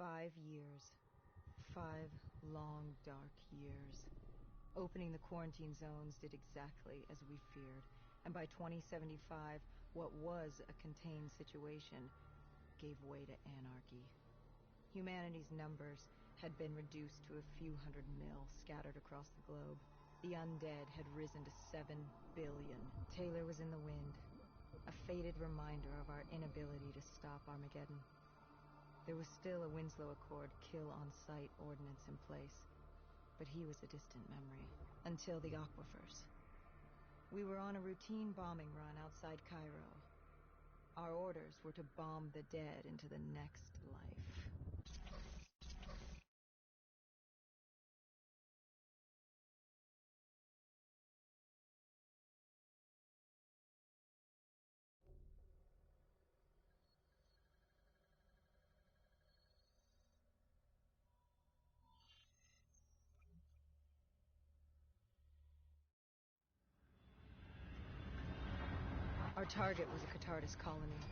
5 years. 5 long, dark years. Opening the quarantine zones did exactly as we feared, and by 2075, what was a contained situation gave way to anarchy. Humanity's numbers had been reduced to a few hundred mil scattered across the globe. The undead had risen to 7 billion. Taylor was in the wind, a faded reminder of our inability to stop Armageddon. There was still a Winslow Accord kill-on-sight ordinance in place, but he was a distant memory, until the aquifers. We were on a routine bombing run outside Cairo. Our orders were to bomb the dead into the next life. Our target was a Catardus colony.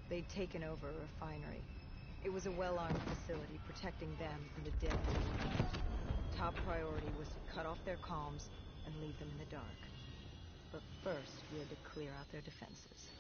They'd taken over a refinery. It was a well-armed facility protecting them and the dead. Top priority was to cut off their comms and leave them in the dark. But first, we had to clear out their defenses.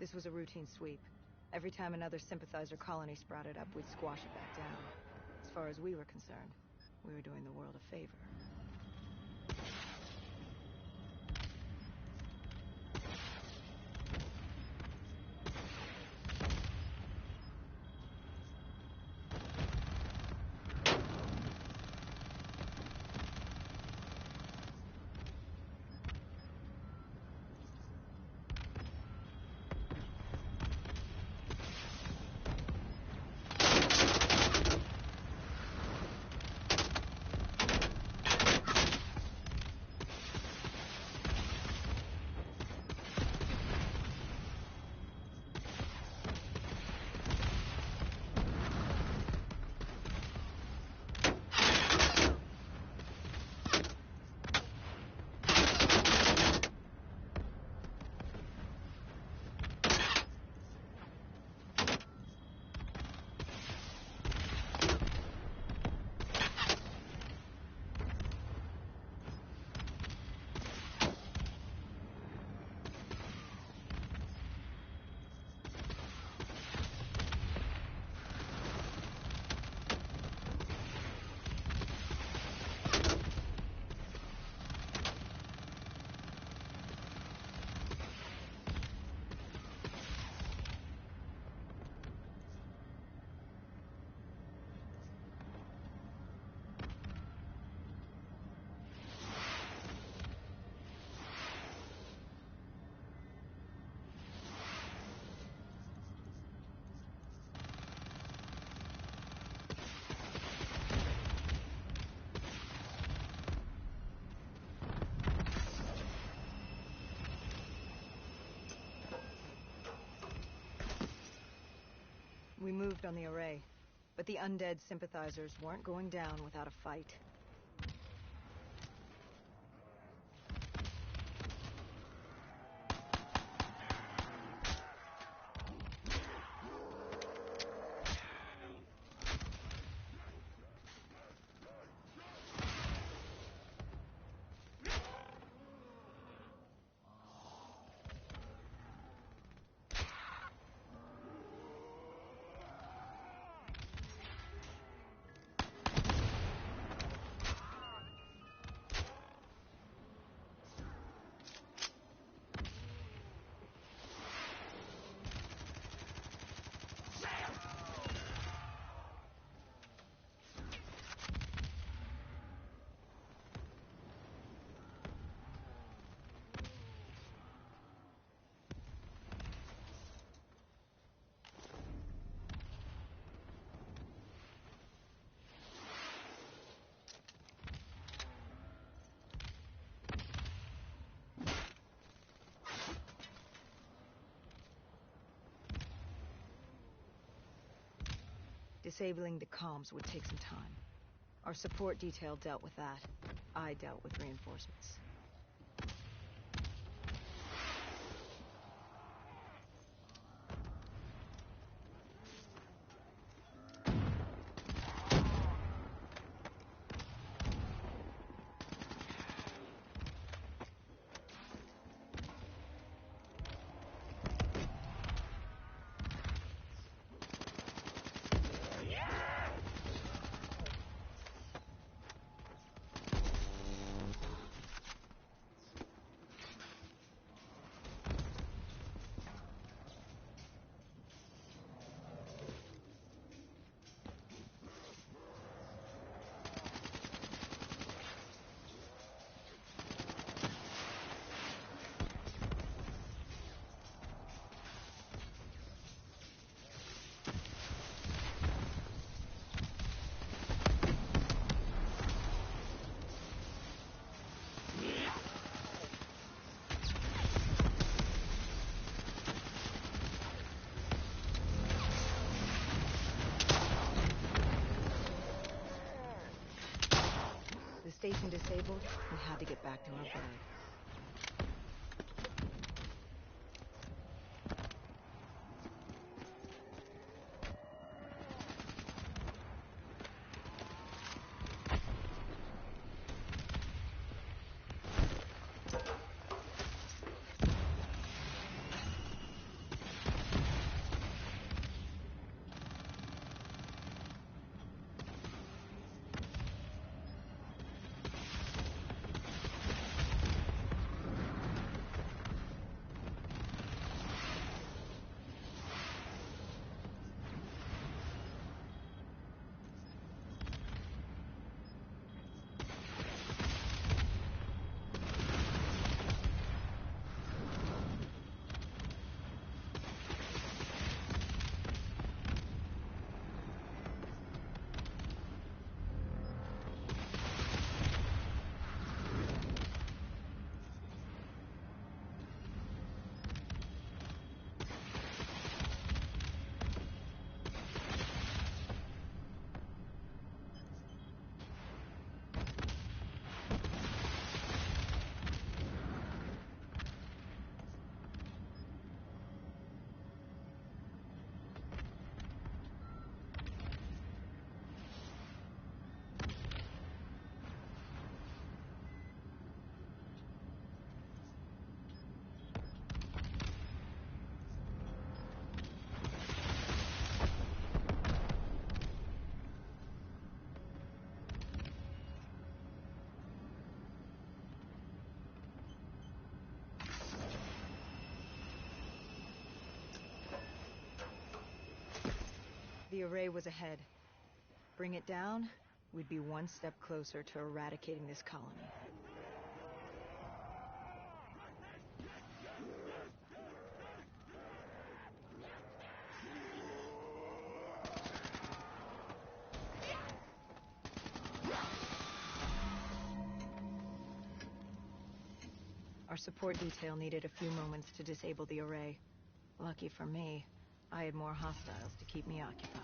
This was a routine sweep. Every time another sympathizer colony sprouted up, we'd squash it back down. As far as we were concerned, we were doing the world a favor. We moved on the array, but the undead sympathizers weren't going down without a fight. Disabling the comms would take some time. Our support detail dealt with that. I dealt with reinforcements. Station disabled, we had to get back to our bag. The array was ahead. Bring it down, we'd be one step closer to eradicating this colony. Our support detail needed a few moments to disable the array. Lucky for me, I had more hostiles to keep me occupied.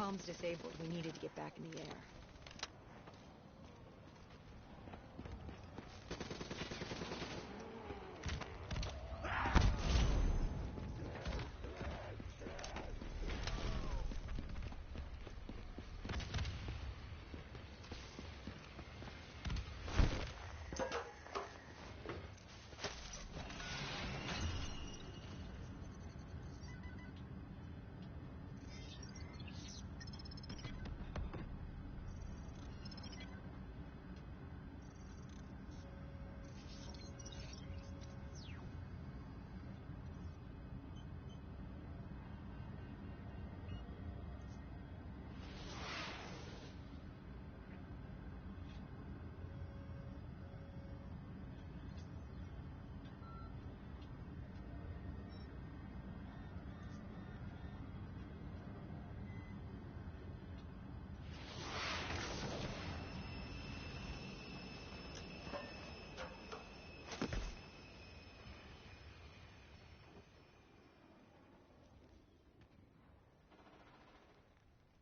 comms disabled. We needed to get back in the air.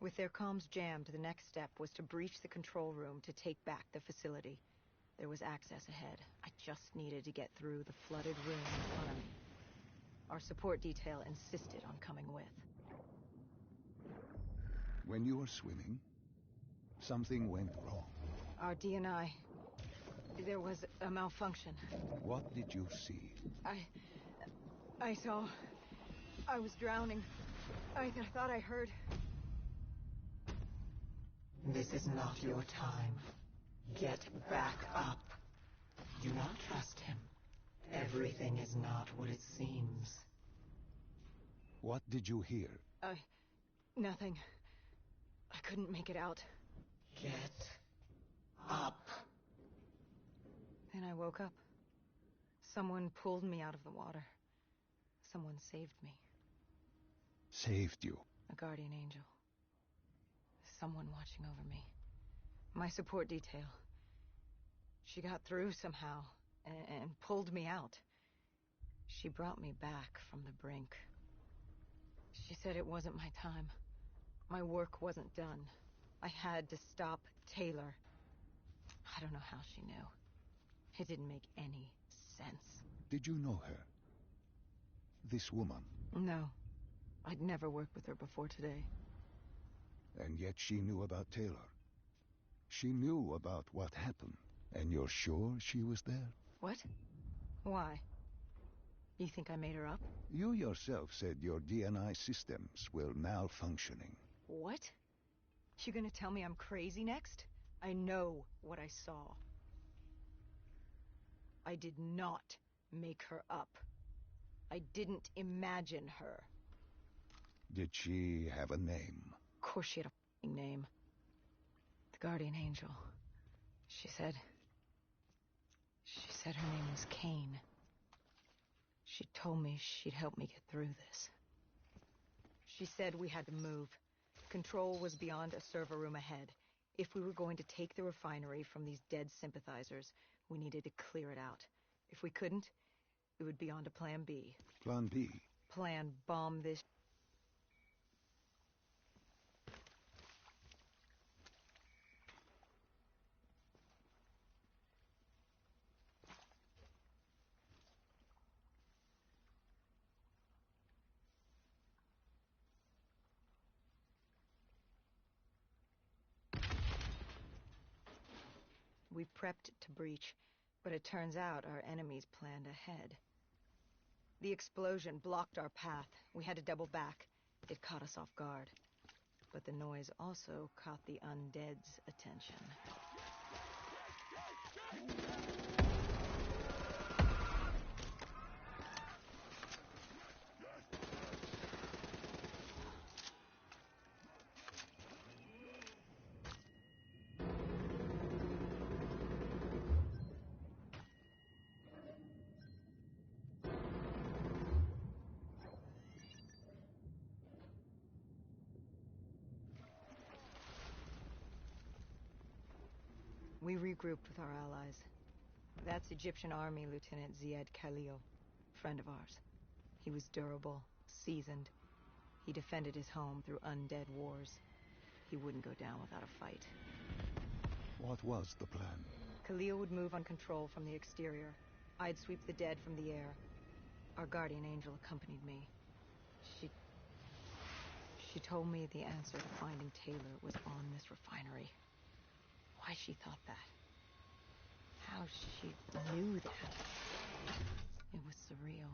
With their comms jammed, the next step was to breach the control room to take back the facility. There was access ahead. I just needed to get through the flooded room in front of me. Our support detail insisted on coming with. When you were swimming, something went wrong. Our D&I... There was a malfunction. What did you see? I saw... I was drowning. I thought I heard... This is not your time. Get back up. Do not trust him. Everything is not what it seems. What did you hear? Nothing. I couldn't make it out. Get up. Then I woke up. Someone pulled me out of the water. Someone saved me. Saved you? A guardian angel. Someone watching over me. My support detail. She got through somehow and pulled me out. She brought me back from the brink. She said it wasn't my time. My work wasn't done. I had to stop Taylor. I don't know how she knew. It didn't make any sense. Did you know her? This woman? No. I'd never worked with her before today. And yet she knew about Taylor. She knew about what happened. And you're sure she was there? What? Why? You think I made her up? You yourself said your DNI systems were malfunctioning. What? You gonna tell me I'm crazy next? I know what I saw. I did not make her up. I didn't imagine her. Did she have a name? Of course she had a f***ing name. The Guardian Angel. She said her name was Kane. She told me she'd help me get through this. She said we had to move. Control was beyond a server room ahead. If we were going to take the refinery from these dead sympathizers, we needed to clear it out. If we couldn't, it would be on to Plan B. Plan B? Plan bomb this... We prepped to breach, but it turns out our enemies planned ahead. The explosion blocked our path. We had to double back. It caught us off guard. But the noise also caught the undead's attention. We regrouped with our allies. That's Egyptian Army Lieutenant Ziad Khalil, friend of ours. He was durable, seasoned. He defended his home through undead wars. he wouldn't go down without a fight. What was the plan? Khalil would move on control from the exterior. I'd sweep the dead from the air. Our guardian angel accompanied me. She told me the answer to finding Taylor was on this refinery. Why she thought that? How she knew that? It was surreal.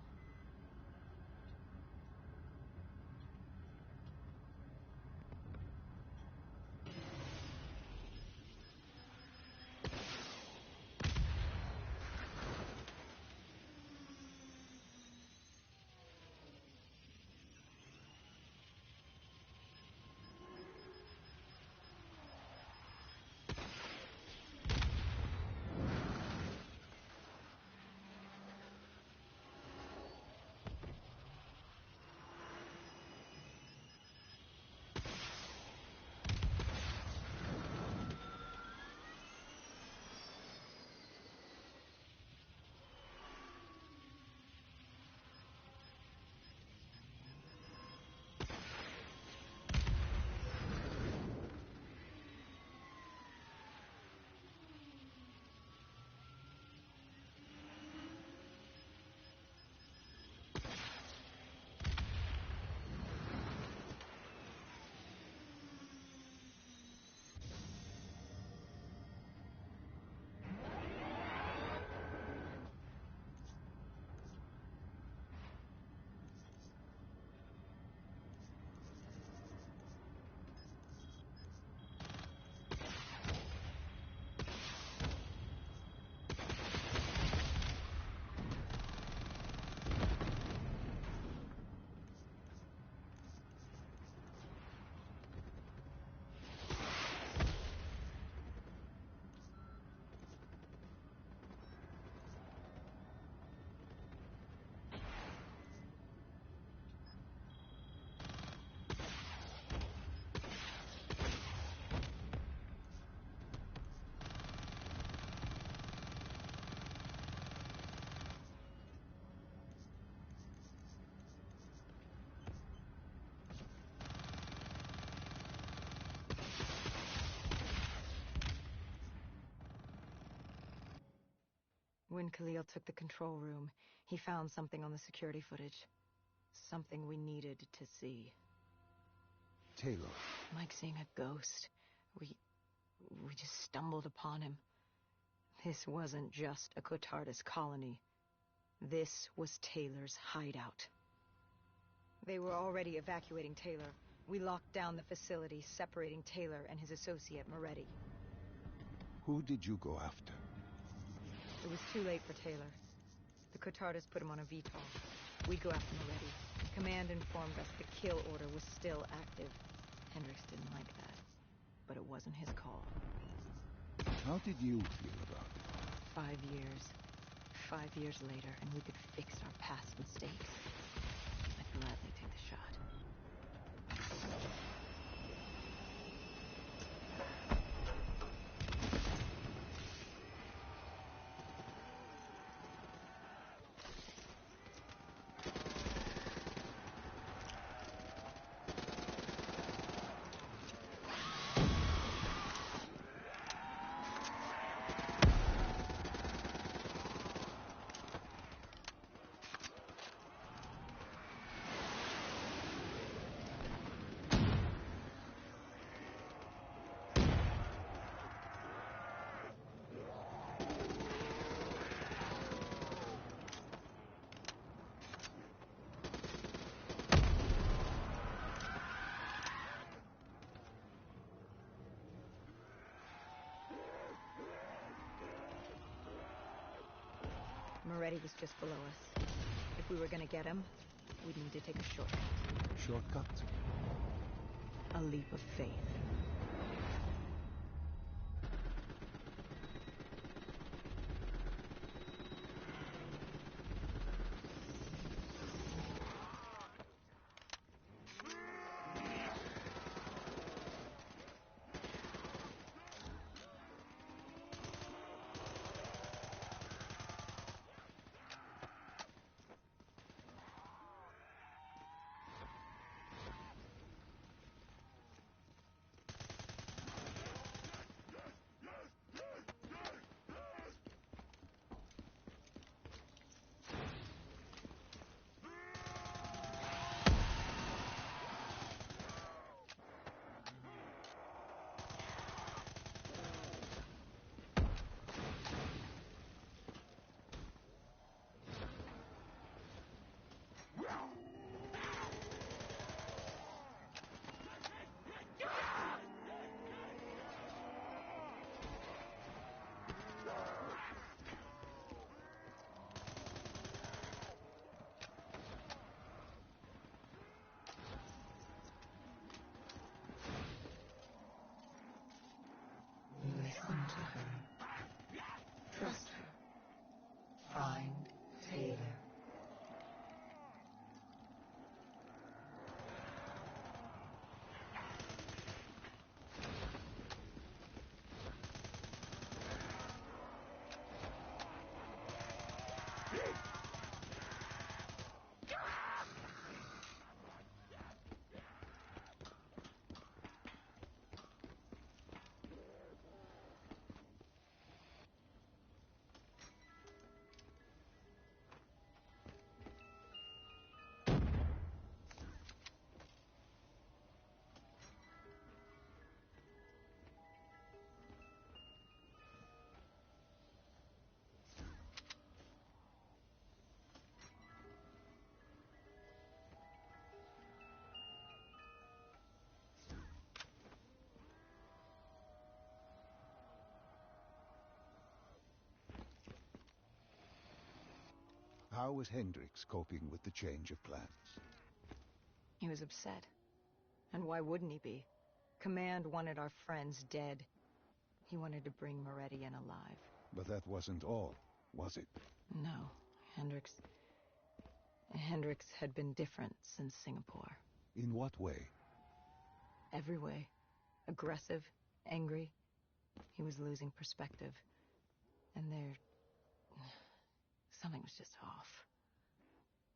When Khalil took the control room, he found something on the security footage. Something we needed to see. Taylor. Like seeing a ghost. We just stumbled upon him. This wasn't just a Cotardis colony. This was Taylor's hideout. They were already evacuating Taylor. We locked down the facility, separating Taylor and his associate, Moretti. Who did you go after? It was too late for Taylor. The Cotardis put him on a VTOL. We'd go after Moretti. Command informed us the kill order was still active. Hendricks didn't like that. But it wasn't his call. How did you feel about it? 5 years. 5 years later, and we could fix our past mistakes. I'd gladly take the shot. Moretti was just below us. If we were gonna get him, we'd need to take a shortcut. Shortcut? A leap of faith. to her. Trust her. Find Taylor. How was Hendricks coping with the change of plans? He was upset. And why wouldn't he be? Command wanted our friends dead. He wanted to bring Moretti in alive. But that wasn't all, was it? No, Hendricks had been different since Singapore. In what way? Every way. Aggressive, angry. He was losing perspective. And something was just off.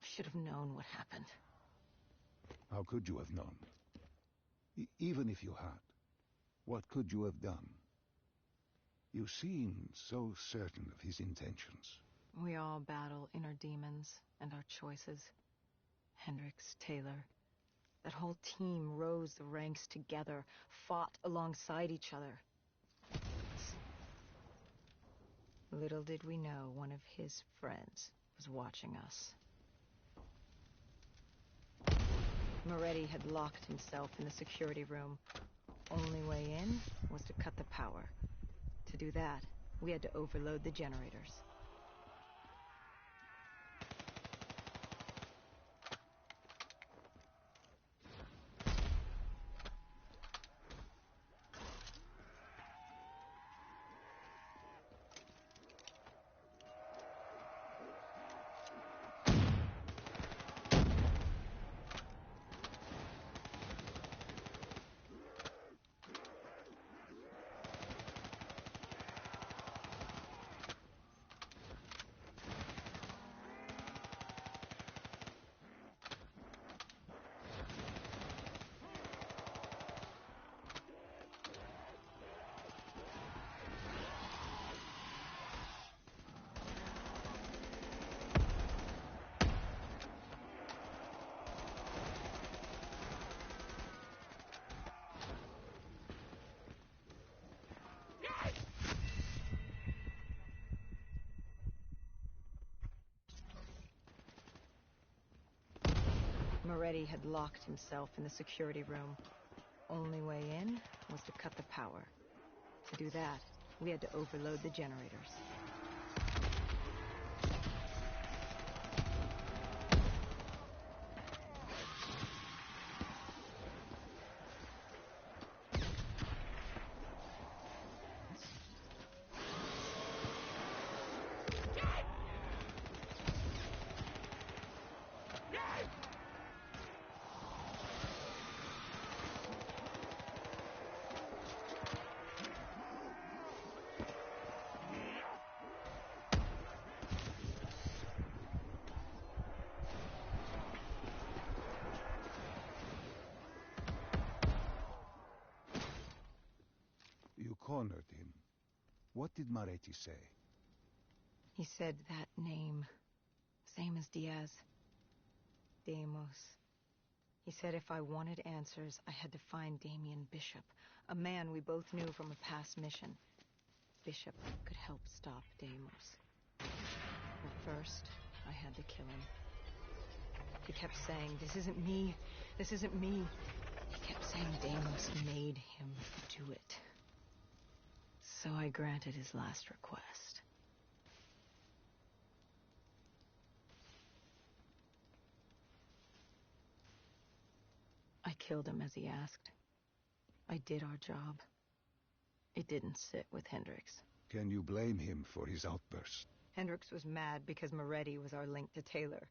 I should have known what happened. How could you have known? Even if you had, what could you have done? You seemed so certain of his intentions. We all battle inner demons and our choices. Hendricks, Taylor. That whole team rose the ranks together, fought alongside each other. Little did we know one of his friends was watching us. Moretti had locked himself in the security room. Only way in was to cut the power. To do that, we had to overload the generators. Moretti had locked himself in the security room. Only way in was to cut the power. To do that, we had to overload the generators. You cornered him. What did Moretti say? He said that name, same as Diaz. Deimos. He said if I wanted answers, I had to find Damien Bishop, a man we both knew from a past mission. Bishop could help stop Deimos. But first, I had to kill him. He kept saying, "This isn't me. This isn't me." He kept saying Deimos made him do it. So I granted his last request. I killed him as he asked. I did our job. It didn't sit with Hendricks. Can you blame him for his outburst? Hendricks was mad because Moretti was our link to Taylor.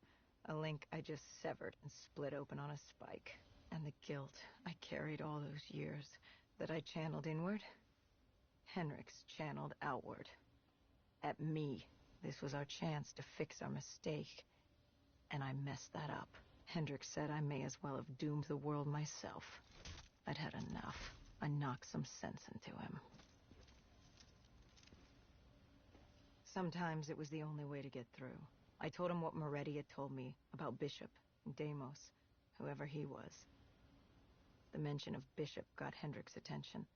A link I just severed and split open on a spike. And the guilt I carried all those years that I channeled inward, Hendricks channeled outward. At me. This was our chance to fix our mistake. And I messed that up. Hendricks said I may as well have doomed the world myself. I'd had enough. I knocked some sense into him. Sometimes it was the only way to get through. I told him what Moretti had told me about Bishop and Deimos, whoever he was. The mention of Bishop got Hendricks' attention.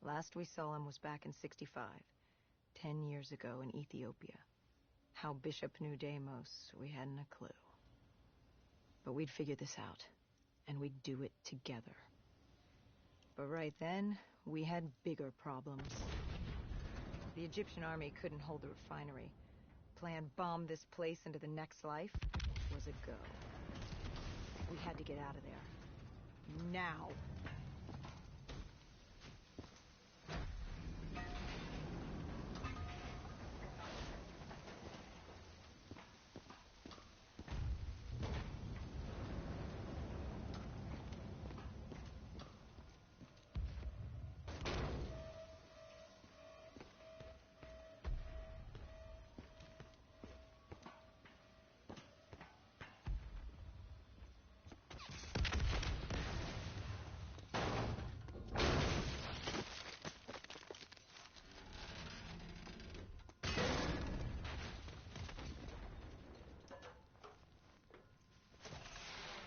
Last we saw him was back in '65, 10 years ago in Ethiopia. How Bishop knew Deimos, we hadn't a clue. But we'd figure this out, and we'd do it together. But right then, we had bigger problems. The Egyptian army couldn't hold the refinery. Plan bomb this place into the next life was a go. We had to get out of there. Now.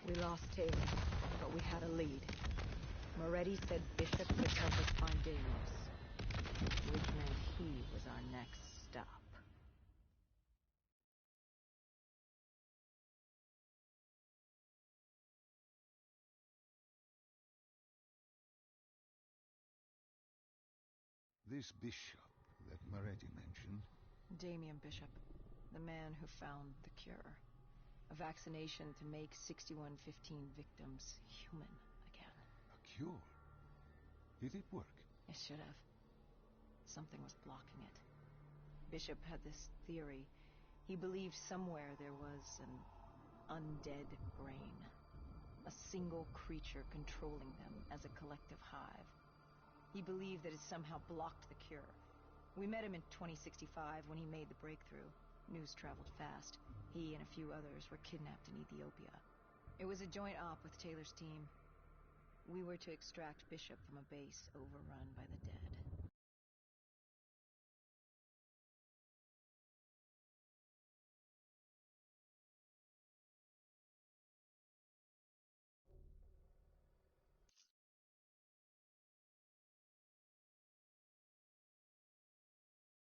We lost Taylor, but we had a lead. Moretti said Bishop could help us find Deimos, which meant he was our next stop. This bishop that Moretti mentioned... Damien Bishop, the man who found the cure. A vaccination to make 6115 victims human again. A cure? Did it work? It should have. Something was blocking it. Bishop had this theory. He believed somewhere there was an undead brain. A single creature controlling them as a collective hive. He believed that it somehow blocked the cure. We met him in 2065 when he made the breakthrough. News traveled fast. He and a few others were kidnapped in Ethiopia. It was a joint op with Taylor's team. We were to extract Bishop from a base overrun by the dead.